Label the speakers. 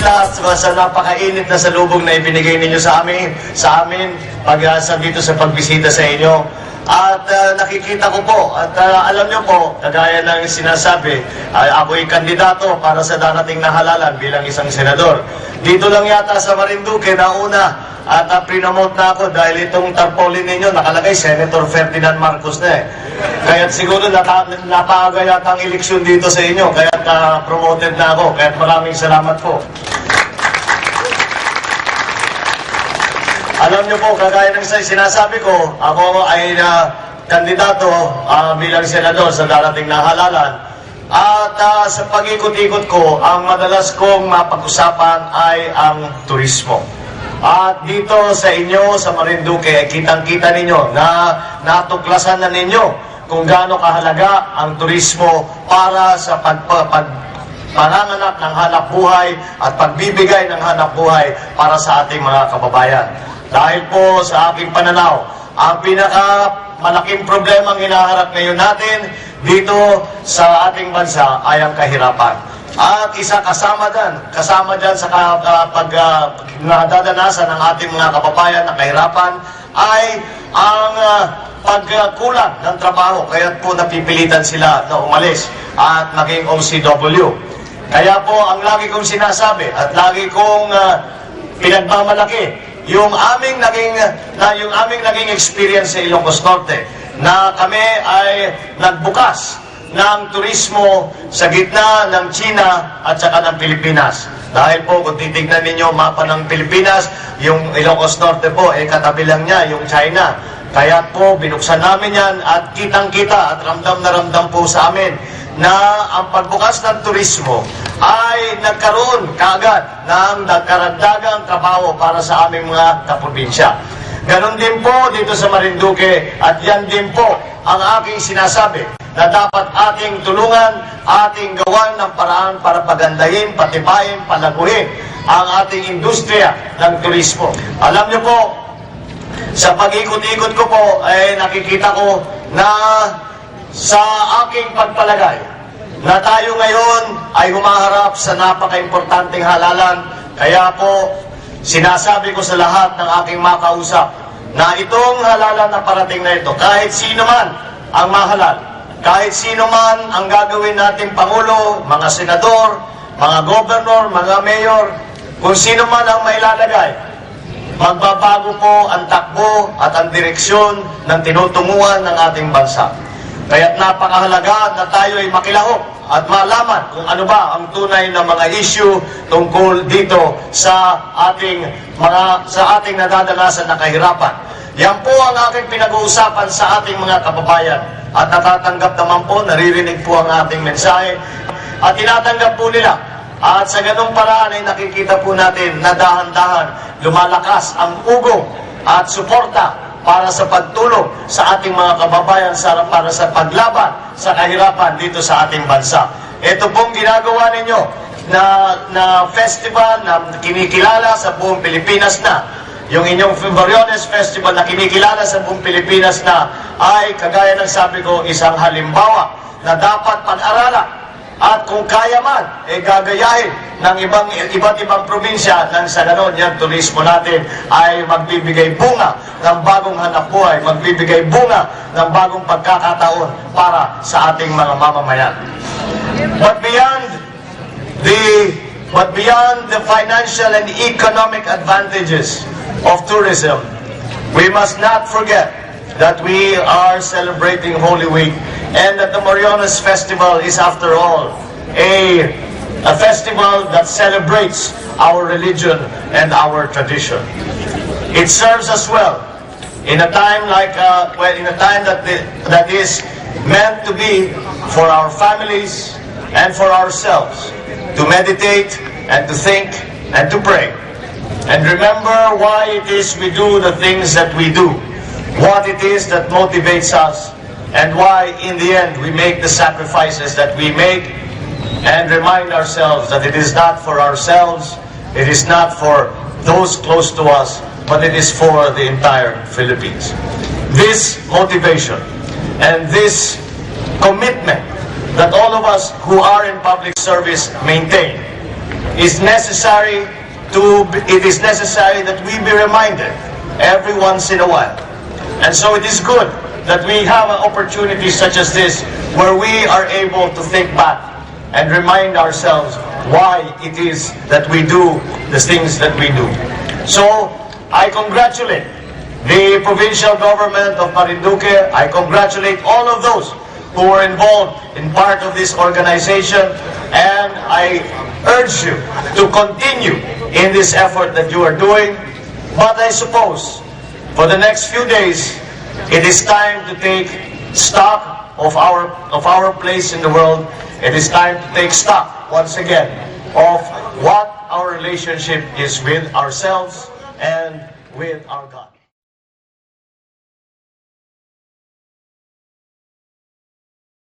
Speaker 1: lahat sa napakainit na salubong na ibinigay ninyo sa amin dito sa pagbisita sa inyo. At nakikita ko po, at alam nyo po, kagaya ng sinasabi, ako'y kandidato para sa darating na halalan bilang isang senador. Dito lang yata sa Marinduque, nauna, at prinomote na ako dahil itong tarpaulin ninyo, nakalagay Senator Ferdinand Marcos na eh. Kaya't siguro napaaga yata ang eleksyon dito sa inyo, kaya't promoted na ako, kaya't maraming salamat po. Alam niyo po, kagaya ng sinasabi ko, ako ay kandidato bilang senador sa darating na halalan. At sa pag-ikot-ikot ko, ang madalas kong mapag-usapan ay ang turismo. At dito sa inyo, sa Marinduque, kitang-kita ninyo na natuklasan na ninyo kung gaano kahalaga ang turismo para sa panganganak ng hanap buhay at pagbibigay ng hanap buhay para sa ating mga kababayan. Dahil po sa aking pananaw, ang pinakamalaking problema ang hinaharap ngayon natin dito sa ating bansa ay ang kahirapan. At isa kasama dyan sa nadadanasan ng ating mga kababayan na kahirapan ay ang pagkulang ng trabaho. Kaya po napipilitan sila na umalis at maging OCW. Kaya po ang lagi kong sinasabi at lagi kong pinagmamalaki yung aming naging experience sa Ilocos Norte na kami ay nagbukas ng turismo sa gitna ng China at saka ng Pilipinas. Dahil po kung titignan ninyo mapa ng Pilipinas, yung Ilocos Norte po ay katabi lang niya yung China. Kaya po binuksan namin yan at kitang-kita at ramdam na ramdam po sa amin na ang pagbukas ng turismo ay nagkaroon kaagad ng nagkaragdagang trabaho para sa aming mga kaprobinsya. Ganon din po dito sa Marinduque at yan din po ang aking sinasabi na dapat ating tulungan, ating gawan ng paraan para pagandahin, patibayin, palaguhin ang ating industriya ng turismo. Alam niyo po, sa pag-ikot-ikot ko po ay nakikita ko na sa aking pagpalagay na tayo ngayon ay humaharap sa napaka-importanting halalan. Kaya po, sinasabi ko sa lahat ng aking makausap na itong halalan na parating na ito, kahit sino man ang mahalal, kahit sino man ang gagawin nating Pangulo, mga senador, mga gobernador, mga mayor, kung sino man ang mailalagay, magbabago po ang takbo at ang direksyon ng tinutunguhan ng ating bansa. Kaya't napakahalaga na tayo ay makilahok at malaman kung ano ba ang tunay na mga issue tungkol dito sa ating nadadanasan na kahirapan. Yan po ang aking pinag-uusapan sa ating mga kababayan. At natatanggap naman po, naririnig po ang ating mensahe at tinatanggap po nila. At sa ganung paraan ay nakikita po natin na dahan-dahan lumalakas ang ugong at suporta para sa pagtulong sa ating mga kababayan para sa paglaban sa kahirapan dito sa ating bansa. Ito pong ginagawa ninyo na festival na kinikilala sa buong Pilipinas na, yung inyong Boriones Festival na kinikilala sa buong Pilipinas na ay, kagaya ng sabi ko, isang halimbawa na dapat pag-aralan. At kung kaya man, gagayahin ng iba't ibang probinsya nang sa ganon, yan, turismo natin ay magbibigay bunga ng bagong hanap buhay, magbibigay bunga ng bagong pagkakataon para sa ating mga mamamayan. But beyond the financial and economic advantages of tourism, we must not forget that we are celebrating Holy Week and that the Moriones Festival is, after all, a festival that celebrates our religion and our tradition. It serves us well in a time that is meant to be for our families and for ourselves, to meditate and to think and to pray. And remember why it is we do the things that we do, what it is that motivates us, and why in the end we make the sacrifices that we make, and remind ourselves that it is not for ourselves, it is not for those close to us, but it is for the entire Philippines. This motivation and this commitment that all of us who are in public service maintain is necessary that we be reminded every once in a while. And so it is good that we have an opportunity such as this where we are able to think back and remind ourselves why it is that we do the things that we do. So, I congratulate the provincial government of Marinduque. I congratulate all of those who were involved in part of this organization, and I urge you to continue in this effort that you are doing. But I suppose, for the next few days, it is time to take stock of our place in the world. It is time to take stock, once again, of what our relationship is with ourselves and with our God.